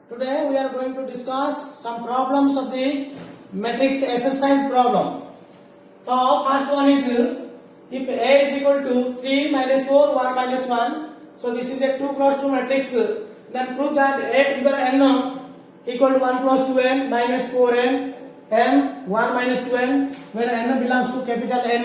Today we are going to discuss some problems of the matrix exercise problem. So first one is if A is equal to 3 minus 4 1 minus 1. So this is a 2 cross 2 matrix. Then prove that A to the power n equal to 1 plus 2n minus 4n n 1 minus 2n where n belongs to capital N.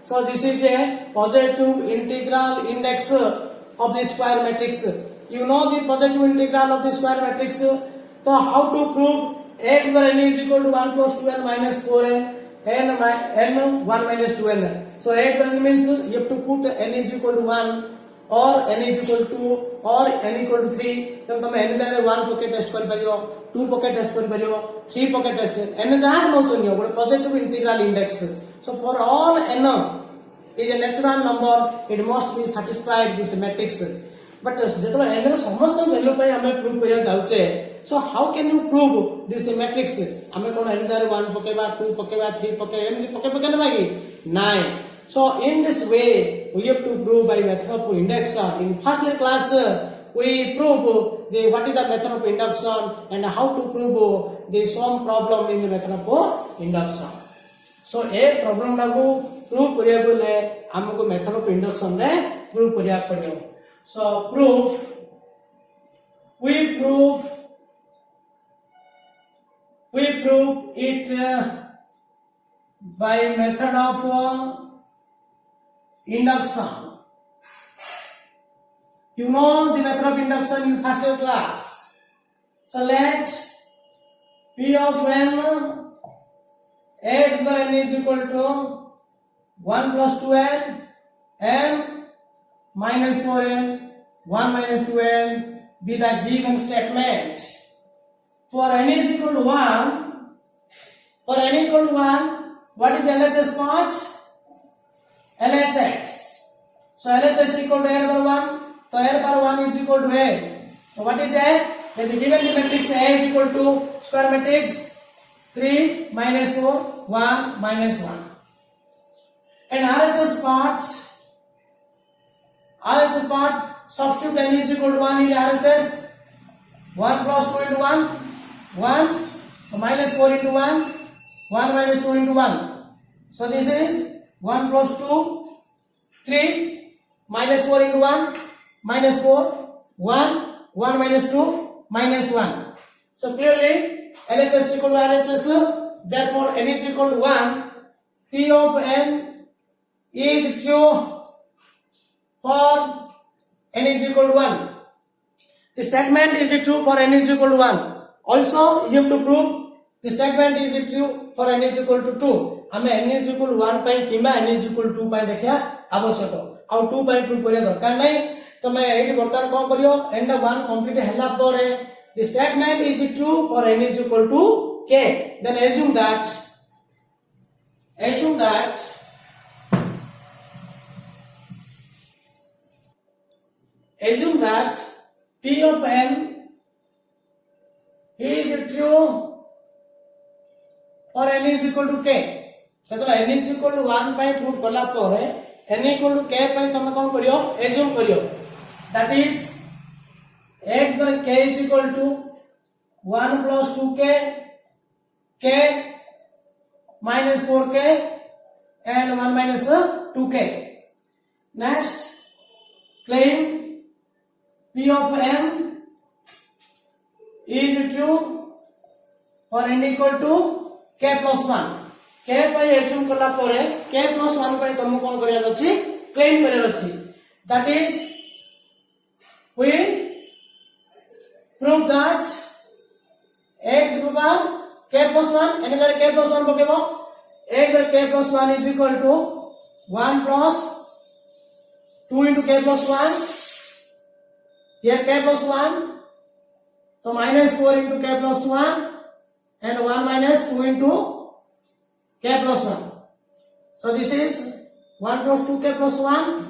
So this is a positive integral index of the square matrix. You know the positive integral of the square matrix. So how to prove A to the n is equal to 1 plus 2n minus 4n n 1 minus 2n. So A to the n means you have to put n is equal to 1 or n is equal to 2 or n equal to 3. तो तुम n जाने 1 pocket test कर परियो, 2 pocket test कर परियो, 3 pocket test n जाने नौ चुनियो वो positive integral index. So for all n is a natural number, it must be satisfied this matrix. But जेतबे n ର समस्त value ପାଇଁ ଆମେ prove କରିବା जाउचे. So how can you prove this the matrix? हमें कोन n जाने 1 पकेबा, 2 पकेबा, 3 पकेबा, एमजी पके ना बाकी 9. So in this way we have to prove by method of induction. In first year class we prove the what is the method of induction and how to prove the sum problem in the method of induction. So a problem को prove करिया बोले हमको method of induction रे prove करिया पड़ियो. So we prove it by method of induction. You know the method of induction in first year class. So let P of n A to the n is equal to 1 plus 2n n minus 4n 1 minus 2n be the given statement. For n is equal to 1, what is LHS part? LHX. So LHS is equal to A over 1. So A over 1 is equal to A. So what is A? Then given the matrix A is equal to square matrix 3 minus 4 1 minus 1. And RHS part substitute n is equal to 1 in RHS. 1 plus 2 into 1 1. So minus 4 into 1 1 minus 2 into 1. So this is 1 plus 2 3 minus 4 into 1 minus 4 1 1 minus 2 minus 1. So clearly LHS equal to RHS, therefore n is equal to 1. P of n is true for n is equal to 1. The statement is true for n is equal to 1. Also you have to prove the statement is true for n is equal to 2. हमें n is equal to 1 ପାଇଁ किंबा n is equal to 2 ପାଇଁ देखिया आवश्यक और 2 ପାଇଁ prove करिया दरकार नै. तो मैं एठी बर्तमान कोन करियो n दा 1 कंप्लीट हैला परे the statement is true for n is equal to k. Then assume that P of n is true for n is equal to k. तो n is equal to 1 ପାଇଁ प्रूव करला परे n equal to k ପାଇଁ तमे कोन करियो assume करियो. That is x by k is equal to 1 plus 2k k minus 4k and 1 minus 2k. Next claim P of n is true for n equal to k plus 1. k by assume करला परे k plus 1 by तुम कोन करिया अछि claim करिया अछि. That is we prove that x equal k plus 1 and then k plus 1 पकेबो x by k plus 1 is equal to 1 plus 2 into k plus 1. Here k plus 1, so minus 4 into k plus 1 and 1 minus 2 into k plus 1. So this is 1 plus 2k plus 1.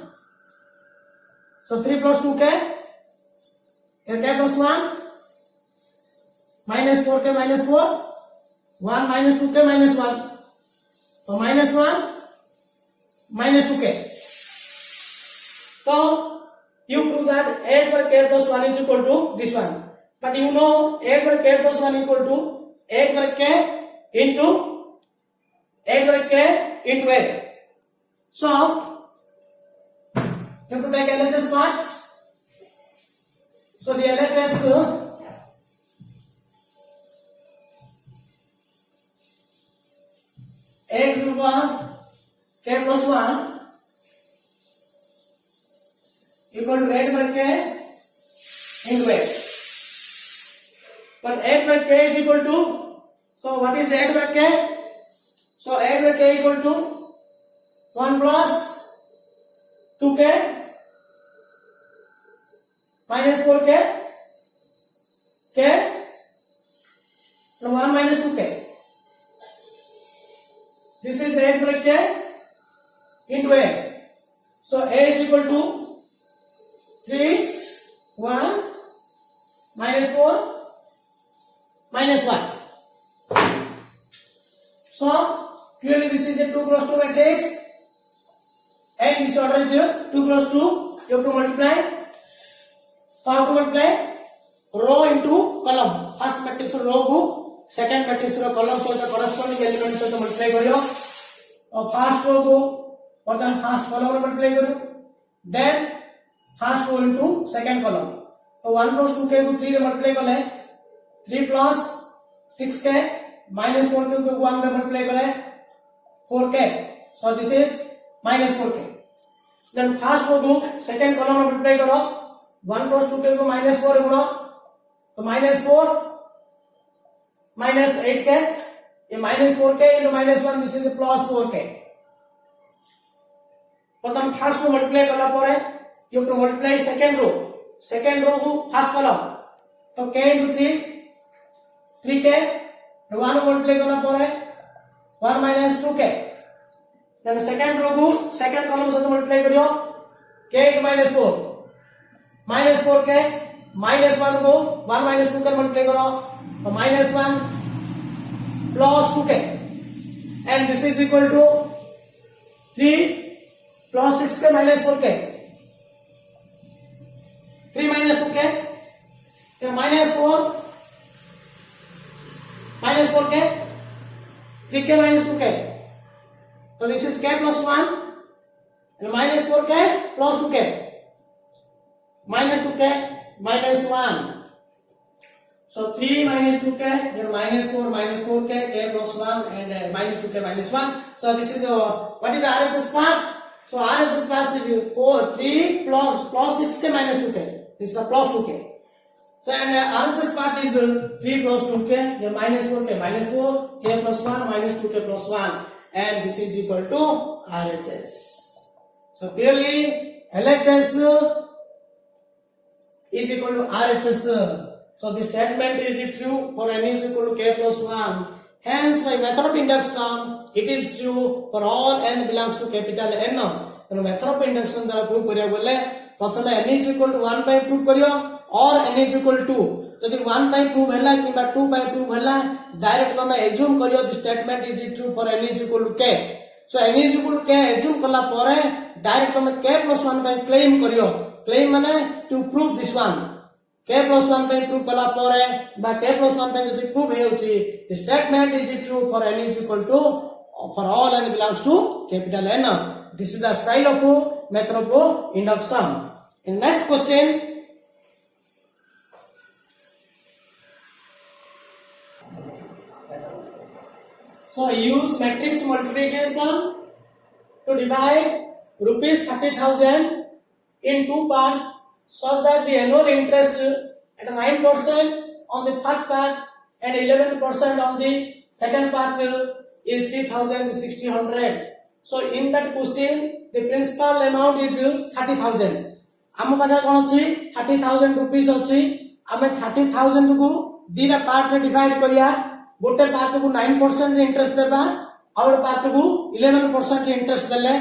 So 3 plus 2k. Here k plus 1 minus 4k minus 4 1 minus 2k minus 1. So minus 1 minus 2k. So you prove that a for k plus 1 is equal to this one. but you know 8 by k plus 1 equal to 8 by k into 8 by k into 8. So you have to take LHS part. So the LHS 8 over k plus 1 equal to 8 by k into 8. But 8 by k is equal to, so what is 8 by k? So 8 by k equal to 1 plus 2k minus 4k k and 1 minus 2k. This is 8 by k into 8. So a is equal to 3, 1 minus 4 minus 1. So clearly this is a 2 cross 2 matrix, and this order is 2 cross 2. You have to multiply. So how to multiply? Row into column. First matrix row को second matrix रो column को corresponding element से multiply करियो. और first row को प्रथम first column रो multiply करियो. Then first row into second column. तो 1 plus 2k को 3 रे multiply करें. 3 plus 6k minus 4k को 1 रे multiply करें. 4k. So this is minus 4k. Then first row को second column रो multiply करो. 1 plus 2k को minus 4 गुणा. तो minus 4 minus 8k, ये minus 4k into minus 1, this is plus 4k. प्रथम first row multiply करला परे you have to multiply second row को first column. तो k into 3 3k, 1 multiply करला परे 1 minus 2k. then second row को second column से multiply करियो k into minus 4 minus 4k minus 1 को 1 minus 2 कर multiply करो तो minus 1 plus 2k, and this is equal to 3 plus 6k minus 4k. 3 minus 2k, then minus 4k, 3k minus 2k. So this is k plus 1 and minus 4k plus 2k. Minus 2k minus 1. So 3 minus 2k, then minus 4k, k plus 1 and minus 2k minus 1. So this is what is the RHS part? So RHS part is 3 plus 6k minus 2k. This is the plus 2k. So and RHS part is 3 plus 2k, then minus 4k minus 4, k plus 1 minus 2k plus 1, and this is equal to RHS. So clearly LHS is equal to RHS. So the statement is true for n is equal to k plus 1. Hence by method of induction it is true for all n belongs to capital N. So method of induction द्वारा prove करिया बोले प्रथम n is equal to 1 by prove करियो और n is equal to यदि 1 by prove हैला किबा 2 by prove हैला direct तमे assume करियो the statement is true for n is equal to k. So n is equal to k assume कला परे direct तमे k plus 1 by claim करियो. Claim माने to prove this one. k plus 1 by prove कला परे बा k plus 1 by यदि prove हेउची the statement is true for n is equal to for all n belongs to capital N. This is the style of method of induction. In next question, so use matrix multiplication to divide rupees 30,000 in two parts such that the annual interest at 9% on the first part and 11% on the second part is 3,600. So in that question the principal amount is 30,000. आम पाखे कौन अच्छी 30,000 rupees अच्छी आम 30,000 को दीटा part में divide करिया. गोटे पार्ट को 9% इंटरेस्ट देबा और पार्ट को 11% इंटरेस्ट देले.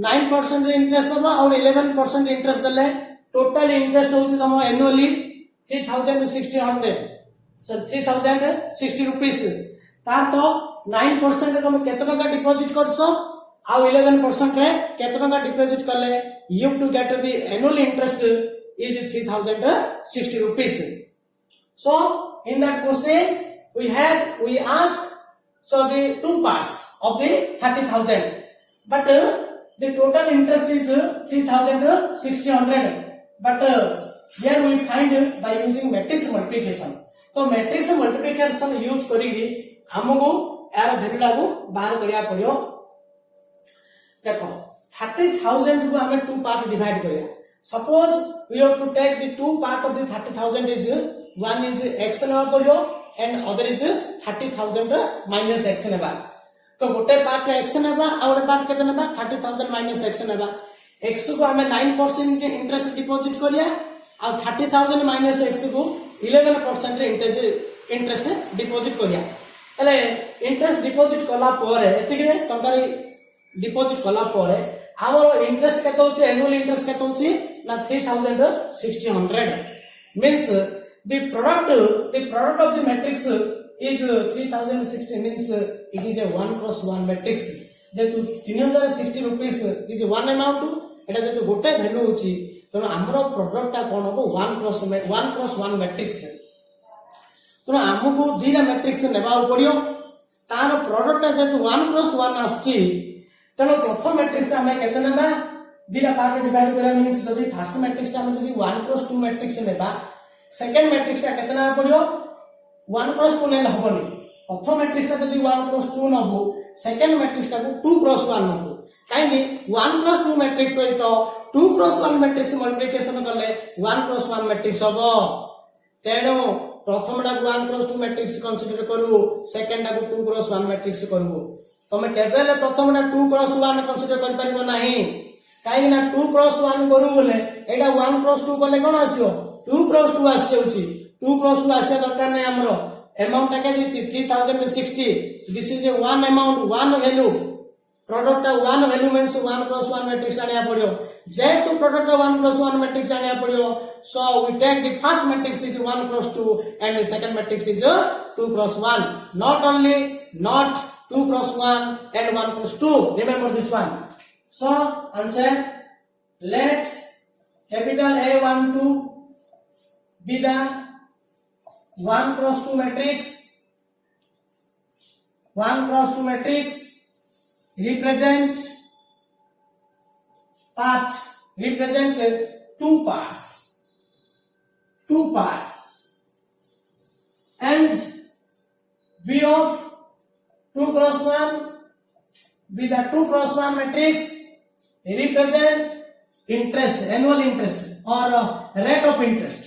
9% इंटरेस्ट देबा और 11% इंटरेस्ट देले. टोटल इंटरेस्ट होची तम एनुअली 3,600. सो 3,060 रुपीस. तार तो 9% तुम केते टका डिपॉजिट करछो आ 11% रे केते टका डिपॉजिट करले you have to get the annual interest is 3,060 rupees. So in that question we ask so the two parts of the 30,000, but the total interest is 3,600, but here we find by using matrix multiplication. तो matrix multiplication use करिगी हमको यार value को बाहर करिया पड़ियो. देखो 30,000 को हमें two part divide करिया. Suppose we have to take the two part of the 30,000 is one is x नवा पड़ियो and other is 30,000 minus x नवा. तो गोटे पार्ट x नवा और गोटे पार्ट केते नवा 30,000 minus x नवा. x को हमें 9% इंटरेस्ट डिपॉजिट करिया और 30,000 minus x को 11% इंटरेस्ट डिपॉजिट करिया. तले इंटरेस्ट डिपॉजिट कला परे एतिकरे टंका डिपॉजिट कला परे आवर इंटरेस्ट केते होचे एनुअल इंटरेस्ट केते होचे ना 3,600 means the product of the matrix is 3,060 means it is a 1 cross 1 matrix. जेतु 3,060 rupees is one amount एटा जेतु गोटे वैल्यू होची तो हमरो प्रोडक्ट ता कोन हो 1 cross 1 matrix. तो हमको दीरा मैट्रिक्स नेबा पड़ियो तार प्रोडक्ट जेतु 1 cross 1 आछी तनो प्रथम मैट्रिक्स हमें केते नेबा दीरा पार्ट डिवाइड करा मींस जदी फर्स्ट मैट्रिक्स ता हम जदी 1 cross 2 मैट्रिक्स नेबा सेकंड मैट्रिक्स ता केते ना पड़ियो 1 cross 2 नेला हबनी. प्रथम मैट्रिक्स ता जदी 1 cross 2 नबो सेकंड मैट्रिक्स ता को 2 cross 1 नबो काईनी 1 cross 2 मैट्रिक्स होई तो 2 cross 1 मैट्रिक्स मल्टिप्लिकेशन करले 1 cross 1 मैट्रिक्स हबो. तेनो प्रथम डा 1 cross 2 मैट्रिक्स कंसीडर करू सेकंड डा 2 cross 1 मैट्रिक्स करबो. तमे केबेले प्रथम डा 2 cross 1 कंसीडर कर परिबो नाही काई ना 2 cross 1 करू बोले एटा 1 cross 2 करले कोन आसियो 2 cross 2 आसियोची. 2 cross 2 आसिया दरकार नै हमरो अमाउंट टाके दिछि 3,060. This is a one amount one value product 1 value means 1 cross 1 matrix आनिया पड़ियो. जेतु प्रोडक्ट 1 cross 1 मैट्रिक्स आनिया पड़ियो so we take the first matrix is 1 cross 2 and the second matrix is 2 cross 1. Not 2 cross 1 and 1 cross 2. Remember this one. So answer, let capital A12 be the 1 cross 2 matrix. 1 cross 2 matrix represent two parts. And B of 2 cross 1 with the 2 cross 1 matrix represent interest, annual interest or rate of interest.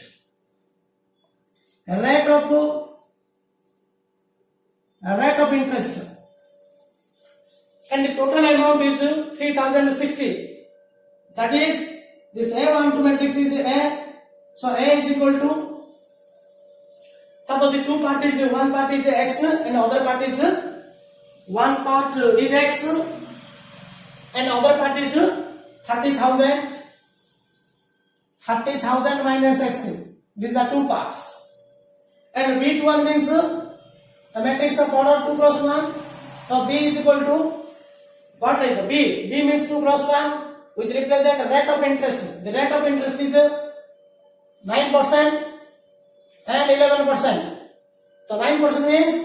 Rate of interest. And the total amount is 3,060. That is, this A12 matrix is A. So A is equal to, suppose the two parties, one part is X and other part is, one part is X and other part is 30,000. 30,000 minus X. These are two parts. And B1 means the matrix of order 2 cross 1. So B is equal to what is B? B means 2 cross 1, which represent the rate of interest. The rate of interest is 9% and 11%. So 9% means,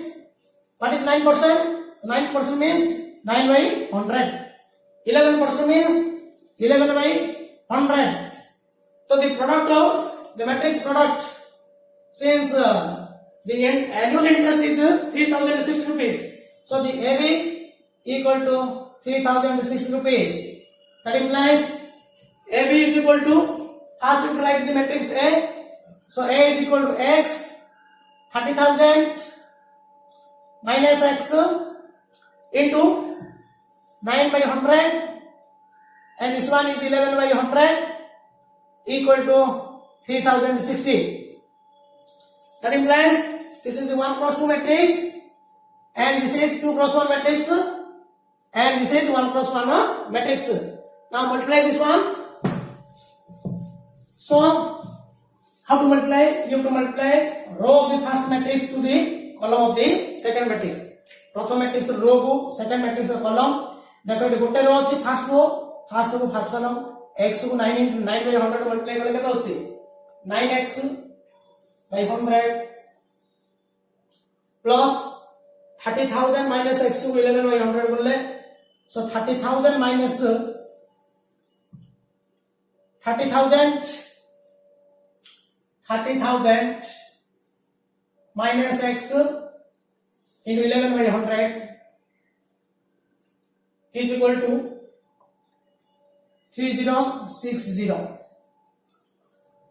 what is 9%? 9% means 9 by 100. 11% means 11 by 100. So the product of the matrix product, since the annual interest is 3,060 rupees. So the AB equal to 3,060 rupees. That implies AB is equal to, first to write the matrix A. So A is equal to X 30,000 minus X into 9 by 100 and this one is 11 by 100 equal to 3,060. That implies this is the 1 cross 2 matrix and this is 2 cross 1 matrix and this is 1 cross 1 matrix. Now multiply this one. So how to multiply? You have to multiply row of the first matrix to the column of the second matrix. प्रथम matrix row को second matrix column देखो ये गोटे रो अछि first row को first column x को 9 into 9 by 100 multiply करले केते होसी 9x by 100 plus 30,000 minus x to 11 by 100 করলে so 30,000 minus 30,000 minus x into 11 by 100 is equal to 3060.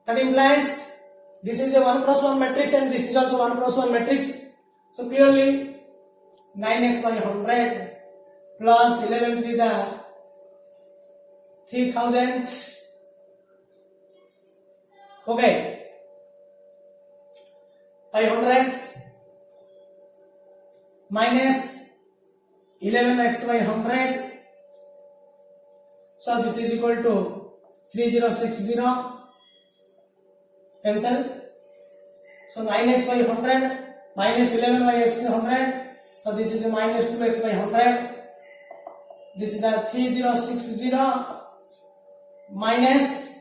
That implies this is a 1 plus 1 matrix and this is also 1 plus 1 matrix. So clearly 9x by 100 plus 11 is 3000. Okay. By 100 minus 11x by 100. So this is equal to 3060. Cancel. So 9x by 100 minus 11 by x 100. So this is the minus 2x by 100. This is the 3060 minus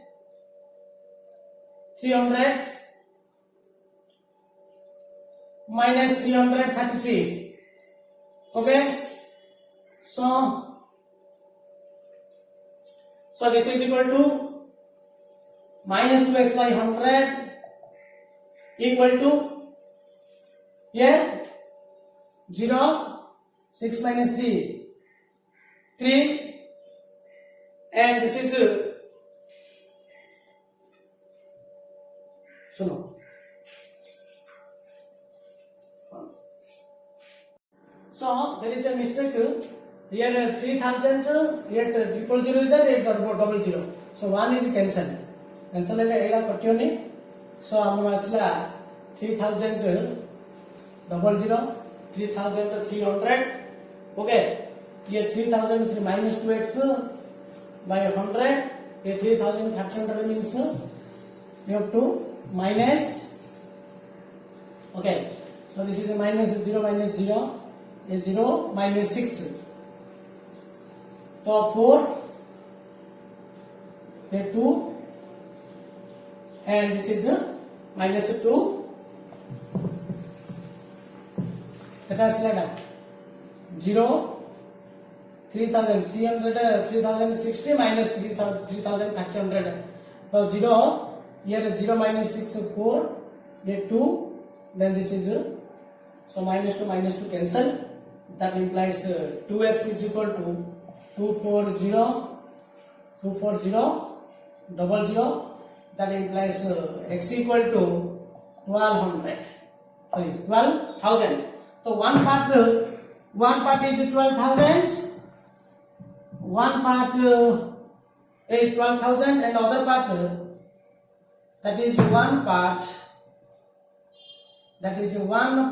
300 minus 333. Okay. So this is equal to minus 2x by 100 equal to here 0 6 minus 3 and this is so there is a mistake here 3000 here 000 is there here 000 so 1 is cancel ega kationi so amma asla 3000 00 3300 okay here 3000 minus 2x by 100 here 3300 means you have to minus okay so this is a minus 0 minus 0 a 0 minus 6 so 4 a 2 and this is minus 2 that is like 0 3060 minus 3300 so 0 here 0 minus 6 4 a 2 then this is so minus 2 cancel that implies 2x is equal to 240 00 that implies x equal to 1200 sorry 12,000 so one part is 12,000 one part is 12,000 and other part that is one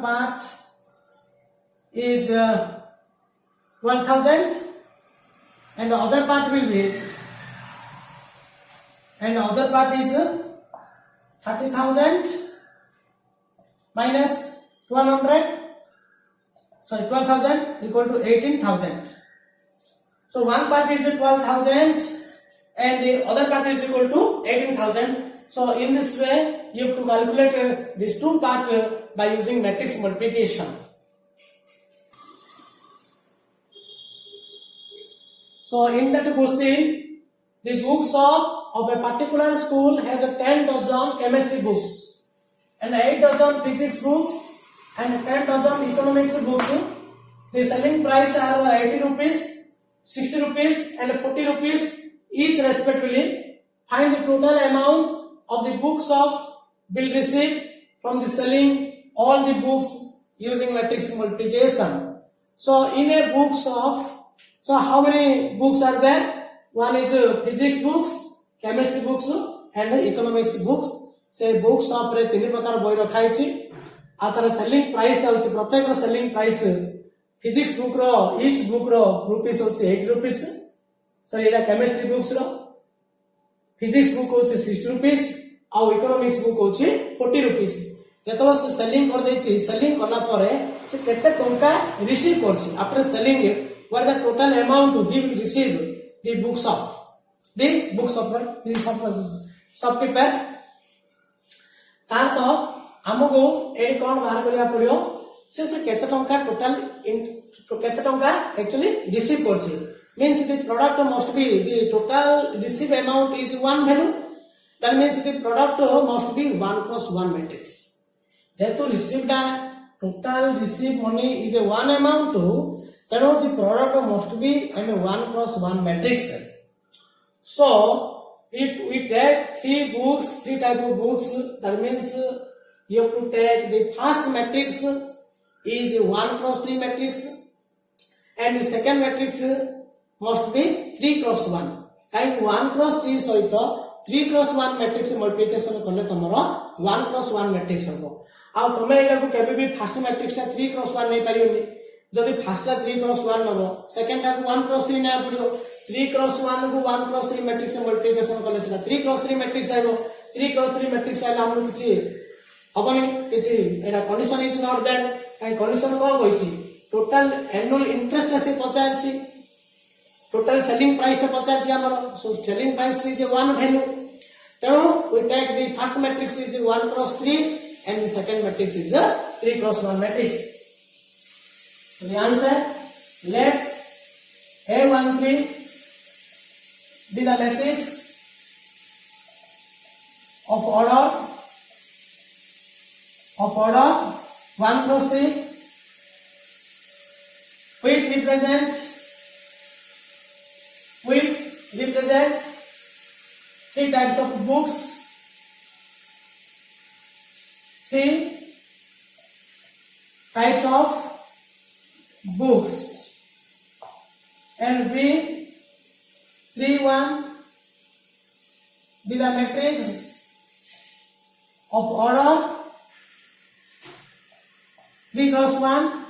part is 12,000 and the other part will be and the other part is 30,000 minus 1200 sorry 12,000 equal to 18,000 so one part is 12,000 and the other part is equal to 18,000 so in this way you have to calculate these two parts by using matrix multiplication. So in that question, the books of a particular school has a 10 dozen chemistry books and 8 dozen physics books and 10 dozen economics books. The selling price are 80 rupees, 60 rupees and 40 rupees each respectively. Find the total amount of the books of bill received from the selling all the books using matrix multiplication. So in a books of so how many books are there? One is physics books, chemistry books and economics books. से books of रे तीन प्रकार बोई रखा है आ तार selling price ता होची प्रत्येक रो सेलिंग प्राइस फिजिक्स बुक रो ईच बुक रो रुपीस होची 8 रुपीस सॉरी एटा केमिस्ट्री बुक्स रो फिजिक्स बुक होची 60 रुपीस आ इकोनॉमिक्स बुक होची 40 रुपीस जेतलो से सेलिंग कर देची सेलिंग करला परे से केते टंका रिसीव करची after selling what the total amount he will receive the books of the shopkeeper तार तो हमको एडी कोन बाहर करिया पड़ियो से केते टंका टोटल केते टंका एक्चुअली रिसीव करछि means the product must be the total receive amount is one value, that means the product must be 1 cross 1 matrix. जेहेतु received total receive money is a one amount, then the product must be in a 1 cross 1 matrix. So if we take three type of books, that means you have to take the first matrix is a 1 cross 3 matrix, and the second matrix must be 3 cross 1. काई 1 cross 3 सहित 3 cross 1 matrix multiplication करले तमरो 1 cross 1 matrix हो आ तमे एटा को केबे भी first matrix ता 3 cross 1 नै परियोनी जदि फर्स्ट ता 3 cross 1 नबो सेकंड ता 1 cross 3 नै पड़ियो 3 cross 1 को 1 cross 3 मैट्रिक्स मल्टिप्लिकेशन करले सेटा 3 cross 3 मैट्रिक्स आइबो 3 cross 3 मैट्रिक्स आइला हमरो किछि हबनी किछि एटा कंडीशन इज नॉट दैट काई कंडीशन को होइछि टोटल एनुअल इंटरेस्ट से पचाछि total selling price ta pachar amaro, so selling price is one value, so we take the first matrix is 1 cross 3 and the second matrix is 3 cross 1 matrix. So the answer, let A13 be the matrix of order 1 cross 3 which represents three types of books, 3 types of books, and B31 be the matrix of order 3 cross 1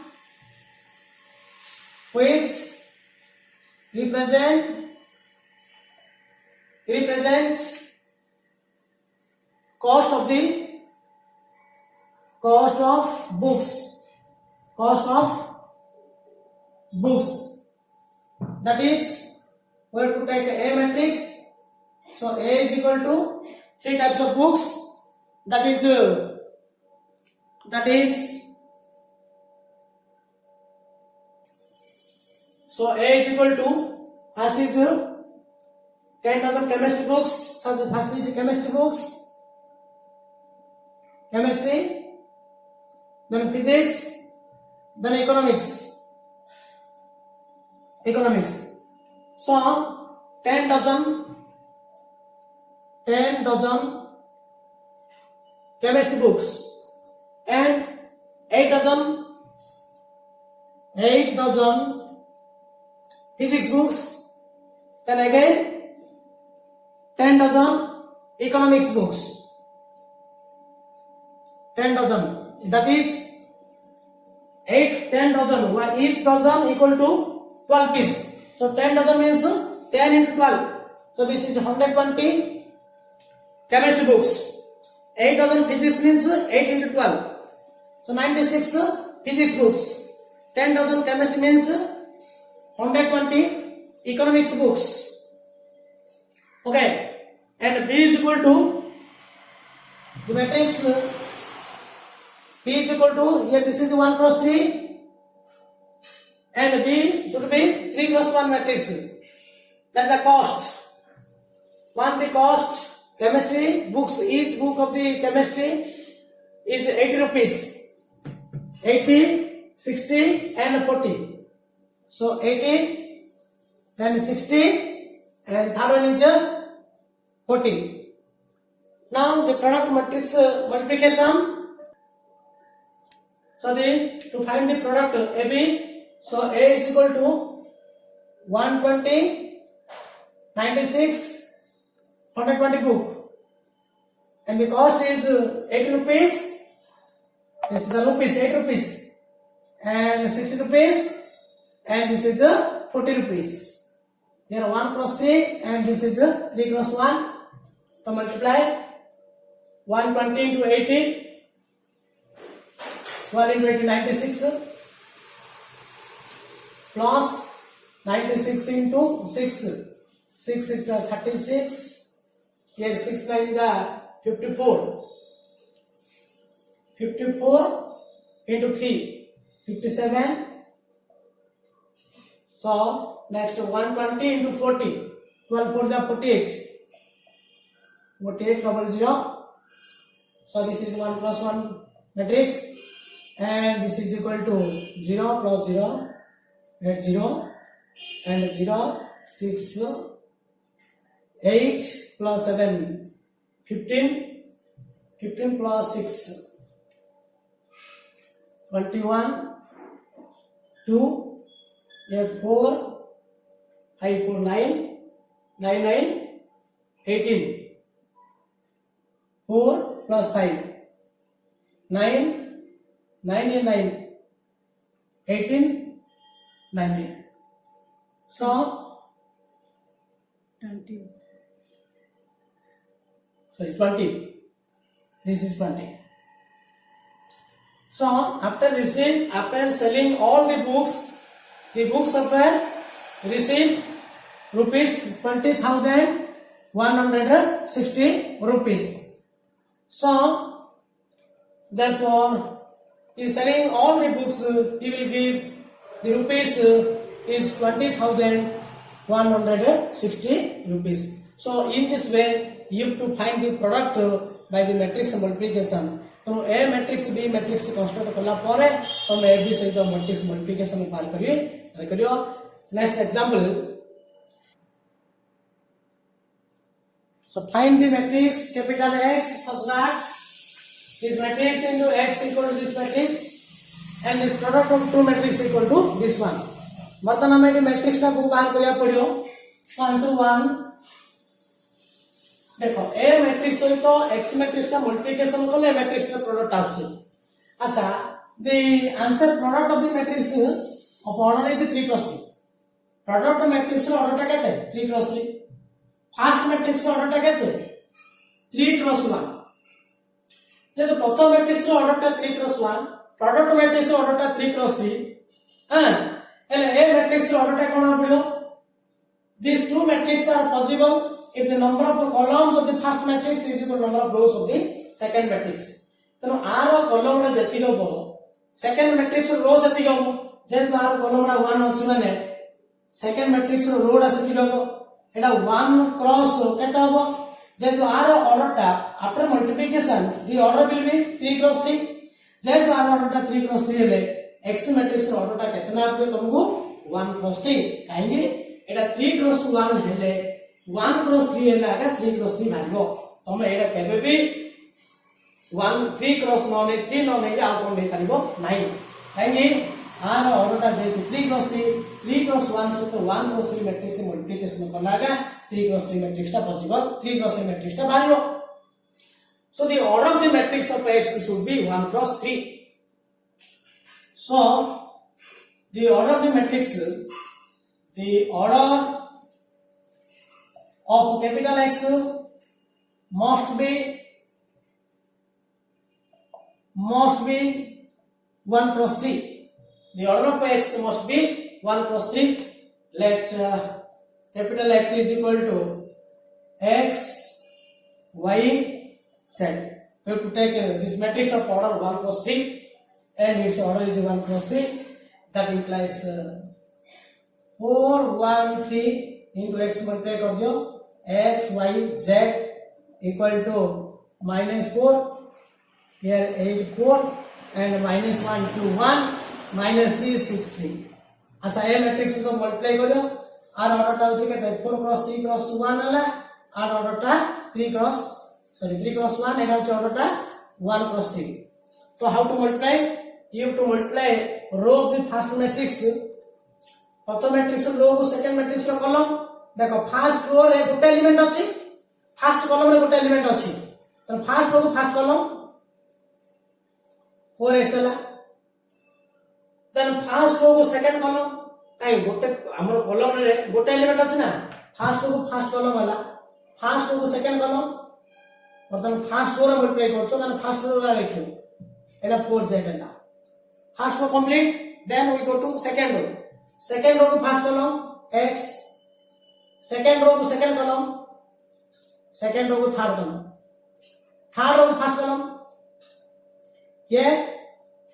which represent cost of books, that is we have to take A matrix, so A is equal to 3 types of books, that is so A is equal to first is 10 dozen chemistry books, so the first is chemistry books, chemistry, then physics, then economics. So 10 dozen chemistry books and 8 dozen physics books, then again 10 dozen economics books, 10 dozen, that is 10 dozen, each dozen equal to 12 piece, so 10 dozen means 10 into 12, so this is 120 chemistry books. 8 dozen physics means 8 into 12, so 96 physics books. 10 dozen chemistry means 120 economics books. Okay, and B is equal to the matrix B is equal to, here this is 1 cross 3 and B should be 3 cross 1 matrix. That is the cost. The cost chemistry books, each book of the chemistry is 80 rupees, 80, 60 and 40. So 80, then 60 and third one is 40. Now the product matrix multiplication. So to find the product AB, so A is equal to 120, 96, 120 book, and the cost is 80 rupees. This is the rupees, 8 rupees, and 60 rupees, and this is 40 rupees. Here 1 cross 3 and this is 3 cross 1. So multiply 120 into 80, 12 into 80, 96, plus 96 into 6, 6 is 36, here 6 9 is 54, 54 into 3, 57. So next 120 into 40. 12 4 is 48. 48 double 0. So this is 1 plus 1 matrix, and this is equal to 0 plus 0 at 0 and 0 6 8 plus 7 15 15 plus 6 21 2 4 I 4 9 9 9 18 4 plus 5 9 9 and 9 18 19. So 20. Sorry, 20. This is 20. So after selling all the books software received rupees 20,160 rupees. So therefore, in selling all the books, he will give the rupees is 20,160 rupees. So in this way, you have to find the product by the matrix multiplication. तो A matrix B matrix construct कला पर तो मैं B सहित matrix multiplication पार करियो. Next example. So find the matrix capital X such that this matrix into X equal to this matrix and this product of two matrix equal to this one. बर्तन हमें ये matrix का को बाहर करिया पड़ियो. So answer 1. देखो A matrix हो तो X matrix का multiplication को ले matrix का product आपसे. अच्छा, the answer product of the matrix of order is 3 cross 3. Product of matrix का order क्या कहते हैं? 3 cross 3. First matrix का order क्या कहते हैं? 3 cross 1. ये तो प्रथम मैट्रिक्स रो ऑर्डर टा 3 क्रॉस 1, प्रोडक्ट मैट्रिक्स रो ऑर्डर टा 3 क्रॉस 3. हां एले ए मैट्रिक्स रो ऑर्डर टा कोन पड़ियो. These two matrices are possible if the number of columns of the first matrix is equal to number of rows of the second matrix. तनो are column रा जति गबो second matrix रो रो सेति गबो जेतु are column रा 1 अछि माने second matrix रो रो रा सेति गबो एटा 1 cross केता हबो जेतु आर ऑर्डर टा after multiplication the order will be 3 cross 3. जेतु आर ऑर्डर टा 3 क्रॉस 3 हेले एक्स मैट्रिक्स रो ऑर्डर टा केतना आबे तुमको 1 क्रॉस 3. काहेकि एटा 3 क्रॉस 1 हेले 1 क्रॉस 3 हेले आगे 3 क्रॉस 3 भागबो. तमे एटा केबे भी 1 3 क्रॉस न ने 3 न ने आ कोन दे पारिबो नाही. काहेकि आर ऑर्डर टा जेतु 3 क्रॉस 3 क्रॉस 1 से तो 1 क्रॉस 3 मैट्रिक्स से मल्टीप्लिकेशन करलागा 3 क्रॉस 3 मैट्रिक्स टा पछिबो 3 क्रॉस 3 मैट्रिक्स टा भाइबो. So the order of the matrix of X should be 1 cross 3. So the order of the matrix, the order of capital X must be 1 cross 3. The order of X must be 1 cross 3. Let capital X is equal to X, Y, Z. We have to take this matrix of order 1 cross 3 and its order is 1 cross 3. That implies 4 1 3 into X multiply कर दियो X, Y, Z equal to -4. Here 8 4 and -1 2 1 -3 6 3. अच्छा ये matrix को multiply करियो are order टा होचे के 4 cross 3 cross 1 हला आर ऑर्डर टा 3 क्रॉस 1 एटा होचे ऑर्डर टा 1 क्रॉस 3. तो how to multiply? You have to multiply row of the first matrix. प्रथम मैट्रिक्स रो को सेकंड मैट्रिक्स रो कॉलम देखो फर्स्ट रो रे गोटे एलिमेंट अछि फर्स्ट कॉलम रे गोटे एलिमेंट अछि. तो फर्स्ट रो को फर्स्ट कॉलम 4x हला. देन फर्स्ट रो को सेकंड कॉलम काई गोटे हमर कॉलम रे गोटे एलिमेंट अछि ना फर्स्ट रो को फर्स्ट कॉलम हला फर्स्ट रो को सेकंड कॉलम वर्तमान फर्स्ट रो रे मल्टीप्लाई करछो माने फर्स्ट रो रे लिखियो एला 4z हला. First row complete. Then we go to second row को first column x second row को सेकंड कॉलम सेकंड रो को थर्ड कॉलम थर्ड रो को फर्स्ट कॉलम ये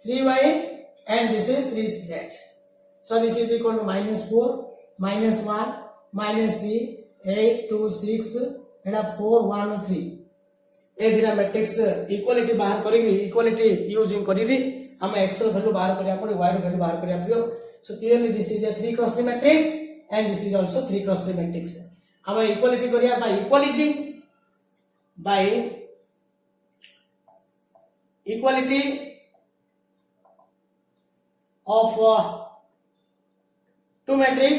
3y and this is 3z. So this is equal to -4, -1, -3, 8, 2, 6, एटा 4, 1, 3. ए दिना matrix equality बाहर करी equality using करी हम x रो वैल्यू बाहर करिया पड़े, y रो वैल्यू बाहर करिया पड़ियो. So clearly this is a 3 cross 3 matrix and this is also 3 cross 3 matrix. हम इक्वालिटी करिया by equality of two matrix.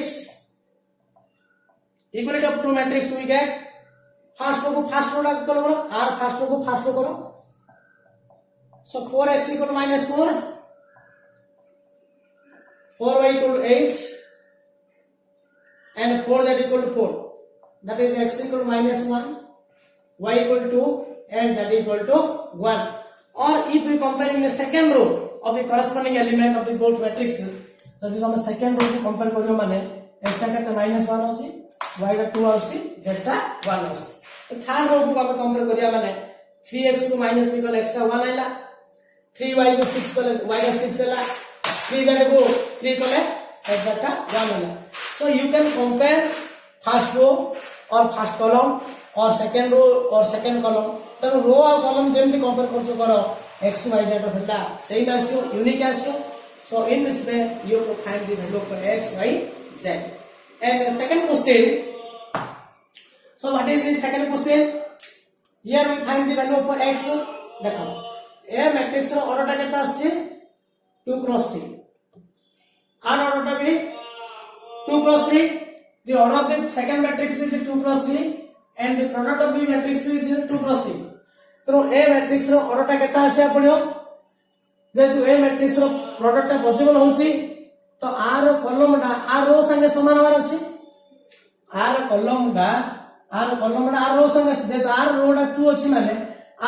Equality of two matrix we get first रो को फर्स्ट रो करो r फर्स्ट रो को first row करो. So 4x equal to -4, 4y equal to 8 and 4z equal to 4. That is x equal to -1, y equal to 2 and z equal to 1. Or if we compare in the second row of the corresponding element of the both matrix, जदि हम second row को compare करियो माने x टा केते -1 होची, y टा 2 होची, z टा 1 होची. थर्ड रो को हम कंपेयर करिया माने 3x को -3 को x टा 1 आइला, 3y को 6 को y टा 6 आइला, 3z को 3 को z टा 1 आइला. So you can compare first row or first column or second row or second column. तब रो और कॉलम जेमती कंपेयर करछो करो x y z रो भेला सेम आछो, यूनिक आछो. So in this way you have to find the value of x y z. And the second question, so what is the second question? Here we find the value of x. देखो ए matrix रो order टा केता आछे 2 cross 3, are order टा भी 2 cross 3. The order of the second matrix is 2 cross 3 and the product of the matrix is 2 cross 3. तो ए matrix रो order टा केता आसे पड़ियो जेतु ए matrix रो product टा पॉसिबल होउची तो आर कॉलम टा आर रो संगे समान होवार अछि. आर कॉलम टा आर रो संगे जेतु आर रो टा 2 अछि माने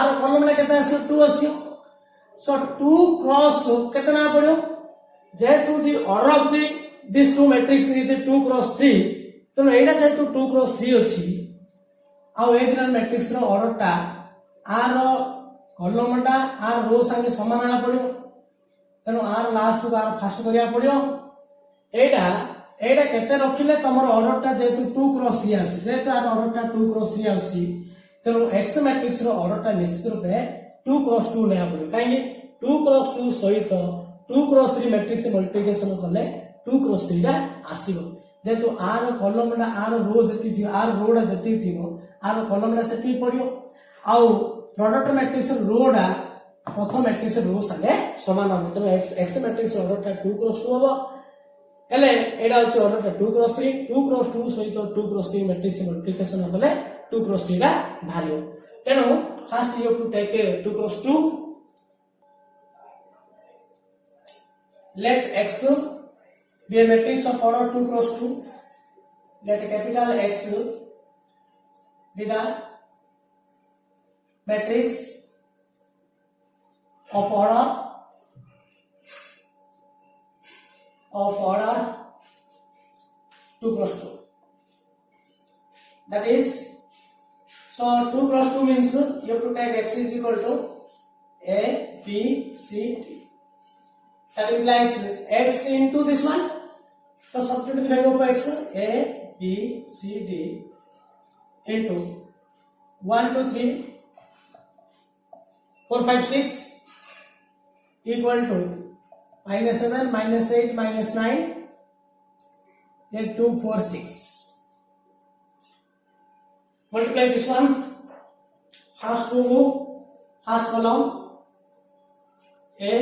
आर कॉलम टा केता आसे 2 अछि. सो 2 क्रॉस केतना पड़ियो जेतु the order of the this two matrix is 2 cross 3. तो एटा जेतु 2 cross 3 अछि आ ए दिना मैट्रिक्स रो ऑर्डर टा आर कॉलम टा आर रो संगे समान होना पड़ियो. तेनो आर लास्ट को आर फर्स्ट करिया पड़ियो. एटा केते रखिले तमर ऑर्डर टा जेतु 2 cross 3 आसी, जेतु आर ऑर्डर टा 2 cross 3 आसी, तेनो x मैट्रिक्स रो ऑर्डर टा निश्चित रूपे 2 cross 2 नेया पड़ियो. काहे 2 cross 2 सहित 2 cross 3 मैट्रिक्स मल्टीप्लिकेशन कले 2 cross 3 टा आसीबो. जेतु आर कॉलम टा आर रो जति थी आर रो टा जति थीबो आर कॉलम टा सेठी पड़ियो आउ प्रोडक्ट मैट्रिक्स रो टा प्रथम मैट्रिक्स रो संगे समान हो. तो x मैट्रिक्स ऑर्डर टा 2 cross 2 हो एले एडा होची ऑर्डर टा 2 cross 3. 2 cross 2 सहित 2 cross 3 मैट्रिक्स मल्टीप्लिकेशन कले 2 cross 3 टा भारियो. तेनु first you have to take 2 cross 2. Let x be a matrix of order 2 cross 2. Let capital X be the matrix of order 2 cross 2. That is, so 2 cross 2 means you have to take x is equal to a, b, c, d. That implies x into this one. So substitute the value of x a, b, c, d into 1, 2, 3, 4, 5, 6 equal to -7, -8, -9, then 2, 4, 6. Multiply this one. First row, first column a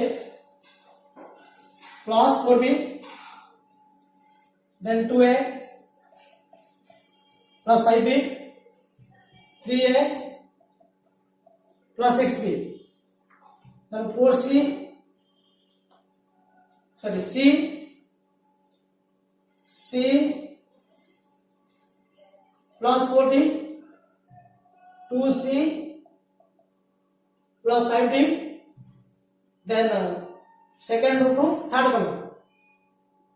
plus 4b, then 2a plus 5b, 3a plus 6b, then 4c, sorry c plus 40, 2c plus 5d, then second row to third column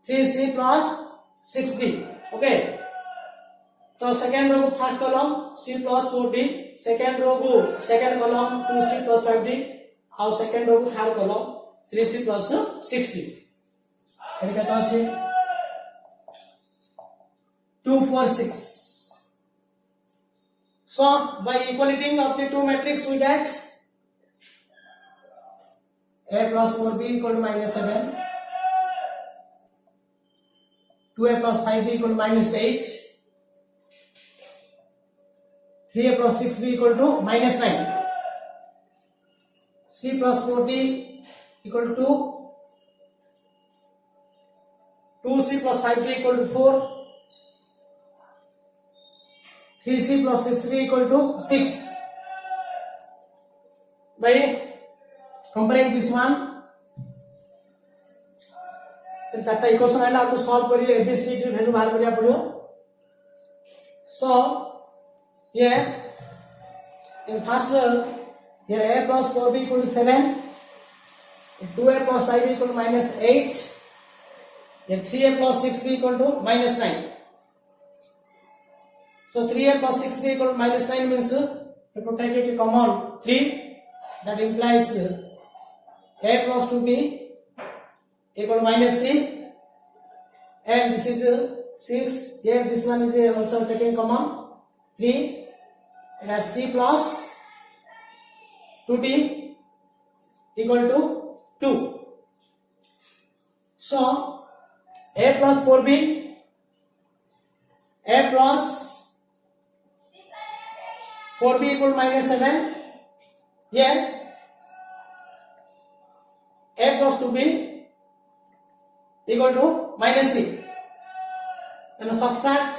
3c plus 6d. Okay, so second row को first column c plus 4d, second row को second column 2c plus 5d, और second row को third column 3c plus 60 এর কত আছে 2 4 6 so by equalating of the two matrix we get a plus 4b equal to minus 7 2a plus 5b equal to minus 8 3a plus 6b equal to minus 9 c plus 4d equal to 2 2c plus 5d equal to 4 3c plus 6d equal to 6 by comparing this one तो चारटा equation आइला आपको solve करिए ABCD value बाहर करिया पड़ियो सो ये in first here a plus 4b equal to 7 2a plus 5b equal to minus 8 here 3a plus 6b equal to minus 9 so 3a plus 6b equal to minus 9 means if you take it common 3 that implies a plus 2b equal to minus 3 and this is 6 here this one is also taken common 3 and as c plus 2d equal to 2 so a plus 4b a plus 4b equal to minus 7 here a plus 2b equal to minus 3 and subtract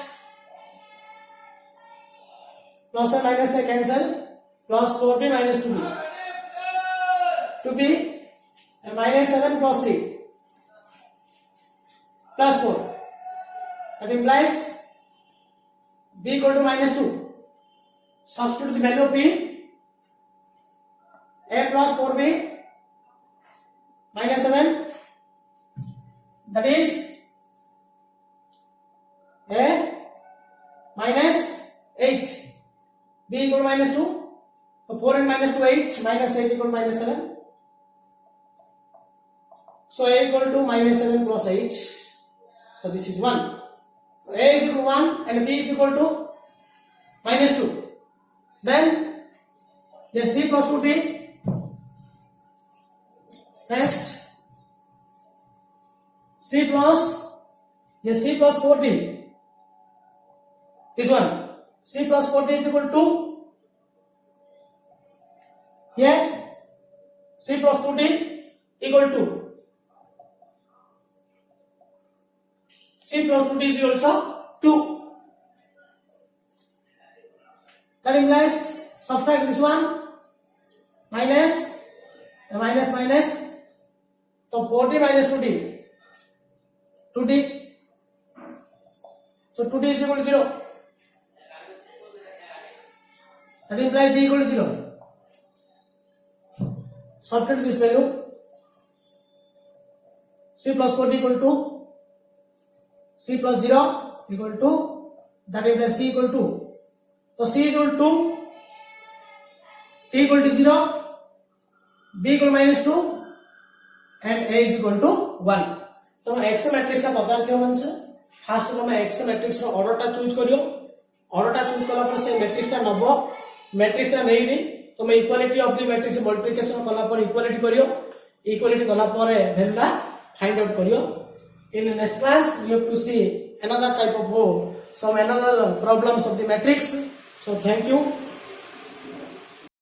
plus and minus a cancel plus 4b minus 2b 2b and minus 7 plus 3 plus 4 that implies b equal to minus 2 substitute the value of b a plus 4b minus 7 that is a minus 8 b equal to minus 2 so 4 and minus 2 8 minus 8 equal to minus 7 so a equal to minus 7 plus 8 so this is 1 so a is equal to 1 and b is equal to minus 2 then yes c plus 2d next c plus yes c plus 4d this one c plus 4d is equal to 2 here c plus 2d equal to c plus 2d is also 2 that implies subtract this one minus minus minus so 4d minus 2d 2d so 2d is equal to 0 that implies d equal to 0 substitute this value c plus 4d equal to c plus 0 equal to that implies c equal to so c is equal to 2 t equal to 0 b equal to minus 2 and a is equal to 1 तो x matrix का पचार थियो मन से first तो मैं x matrix रो order टा choose करियो order टा चूज कला पर से मैट्रिक्स टा नबो मैट्रिक्स टा नहीं नी तो मैं equality of the matrix multiplication कला पर इक्वालिटी करियो इक्वालिटी कला पर वैल्यू टा फाइंड आउट करियो in the next class we have to see another type of some another problems of the matrix so thank you